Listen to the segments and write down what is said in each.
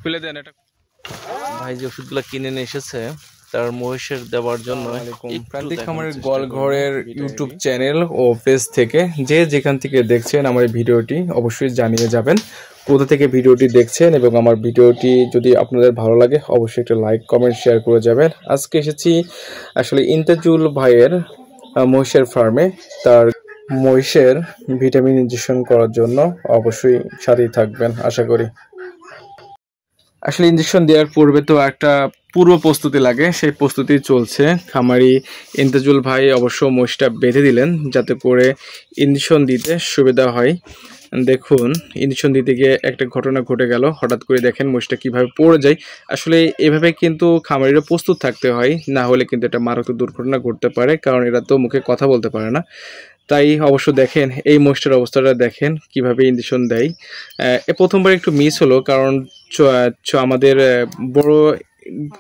খুলে দেন এটা। ভাই যে ওষুধগুলো কিনে নিয়ে এসেছে তার মহিষের দেওয়ার জন্য প্রান্তিক খামারের গোয়ালঘরের ইউটিউব চ্যানেল ও পেজ থেকে যে যেখান থেকে দেখছেন আমার এই ভিডিওটি অবশ্যই জানিয়ে যাবেন কোথা থেকে ভিডিওটি দেখছেন, এবং আমার ভিডিওটি যদি আপনাদের ভালো লাগে অবশ্যই একটা লাইক কমেন্ট শেয়ার করে যাবেন। আজকে এসেছি আসলে ইন্তাজুল ভাইয়ের মহিষের ফার্মে, তার মহিষের ভিটামিন ইনজেকশন করার জন্য। অবশ্যই সাথেই থাকবেন আশা করি। আসলে ইনজেকশন দেওয়ার পূর্বে তো একটা পূর্ব প্রস্তুতি লাগে, সেই প্রস্তুতি চলছে। খামারি ইন্তাজুল ভাই অবশ্য মহিষটা বেঁধে দিলেন যাতে করে ইনজেকশন দিতে সুবিধা হয়। দেখুন, ইনজেকশন দিতে গিয়ে একটা ঘটনা ঘটে গেল। হঠাৎ করে দেখেন মহিষটা কীভাবে পড়ে যায়। আসলে এভাবে কিন্তু খামারিরা প্রস্তুত থাকতে হয়, না হলে কিন্তু এটা মারাত্মক দুর্ঘটনা ঘটতে পারে, কারণ এরা তো মুখে কথা বলতে পারে না। তাই অবশ্য দেখেন এই মহিষটার অবস্থাটা দেখেন কিভাবে ইনজেকশন দেয়। প্রথমবার একটু মিস হলো, কারণ আমাদের বড়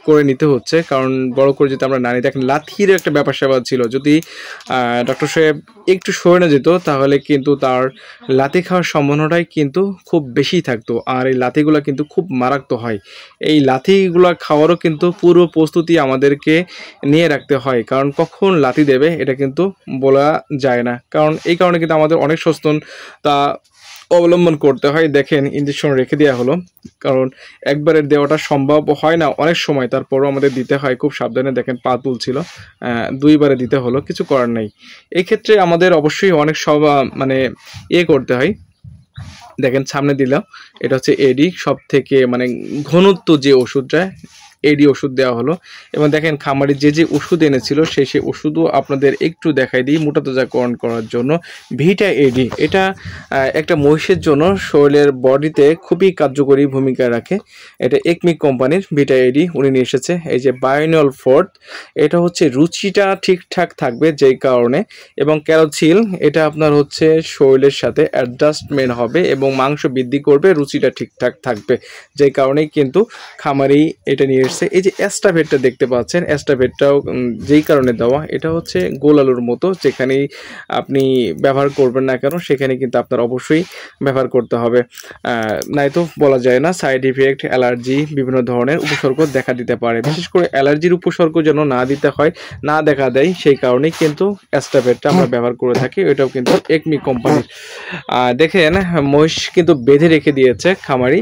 করে নিতে হচ্ছে, কারণ বড় করে যেতে আমরা নানি। দেখেন লাথির একটা ব্যাপার স্যাপার ছিল, যদি ডক্টর সাহেব একটু সরে না যেত তাহলে কিন্তু তার লাথি খাওয়ার সম্ভাবনাটাই কিন্তু খুব বেশি থাকতো। আর এই লাথিগুলো কিন্তু খুব মারাত্মক হয়। এই লাথিগুলো খাওয়ারও কিন্তু পূর্ব প্রস্তুতি আমাদেরকে নিয়ে রাখতে হয়, কারণ কখন লাথি দেবে এটা কিন্তু বলা যায় না। কারণ এই কারণে কিন্তু আমাদের অনেক সচেতনতা অবলম্বন করতে হয়। দেখেন ইনজেকশন রেখে দেওয়া হলো, কারণ একবারে দেওয়াটা সম্ভব হয় না অনেক সময়, তারপরও আমাদের দিতে হয় খুব সাবধানে। দেখেন পা তুলছিল, দুইবারে দিতে হলো, কিছু করার নেই। এই ক্ষেত্রে আমাদের অবশ্যই অনেক মানে করতে হয়। দেখেন সামনে দিলাম, এটা হচ্ছে এডি, সব থেকে মানে ঘনত্ব যে ওষুধটা, এডি ওষুধ দেওয়া হলো। এবং দেখেন খামারি যে ওষুধ এনেছিল সেই ওষুধও আপনাদের একটু দেখাই দিই মোটা তাজাকরণ করার জন্য। ভিটা এডি, এটা একটা মহিষের জন্য শরীরের বডিতে খুবই কার্যকরী ভূমিকা রাখে। এটা একমিক কোম্পানির ভিটা এডি উনি নিয়ে এসেছে। এই যে বায়োনল ফোর্থ, এটা হচ্ছে রুচিটা ঠিকঠাক থাকবে যেই কারণে, এবং ক্যারোসিল এটা আপনার হচ্ছে শরীরের সাথে অ্যাডজাস্টমেন্ট হবে এবং মাংস বৃদ্ধি করবে, রুচিটা ঠিকঠাক থাকবে, যেই কারণেই কিন্তু খামারি এটা নিয়ে এসছে। এই যে অ্যাস্টাভেটটা দেখতে পাচ্ছেন, অ্যাস্টাভেটটাও যেই কারণে দেওয়া, এটা হচ্ছে গোল আলুর মতো, যেখানেই আপনি ব্যবহার করবেন না কেন সেখানে কিন্তু আপনার অবশ্যই ব্যবহার করতে হবে, নয়তো বলা যায় না সাইড ইফেক্ট, অ্যালার্জি, বিভিন্ন ধরনের উপসর্গ দেখা দিতে পারে। বিশেষ করে অ্যালার্জির উপসর্গ যেন না দিতে হয়, না দেখা দেয়, সেই কারণেই কিন্তু অ্যাস্টাভেটটা আমরা ব্যবহার করে থাকি। এটাও কিন্তু একমিক কোম্পানির। দেখেন মহিষ কিন্তু বেঁধে রেখে দিয়েছে খামারি,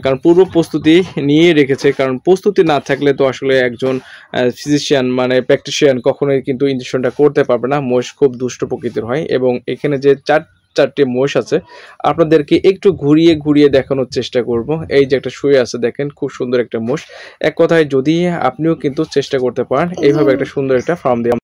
কারণ পূর্ব প্রস্তুতি নিয়ে রেখেছে। কারণ প্রস্তুতি না থাকলে তো আসলে একজন ফিজিশিয়ান মানে প্র্যাকটিশিয়ান কখনোই কিন্তু ইনজেকশনটা করতে পারবে না। মহিষ খুব দুষ্ট প্রকৃতির হয়, এবং এখানে যে চারটে মহিষ আছে আপনাদেরকে একটু ঘুরিয়ে ঘুরিয়ে দেখানোর চেষ্টা করব। এই যে একটা শুয়ে আছে দেখেন, খুব সুন্দর একটা মোষ। এক কথায় যদি আপনিও কিন্তু চেষ্টা করতে পারেন এইভাবে একটা সুন্দর একটা ফার্ম দিয়ে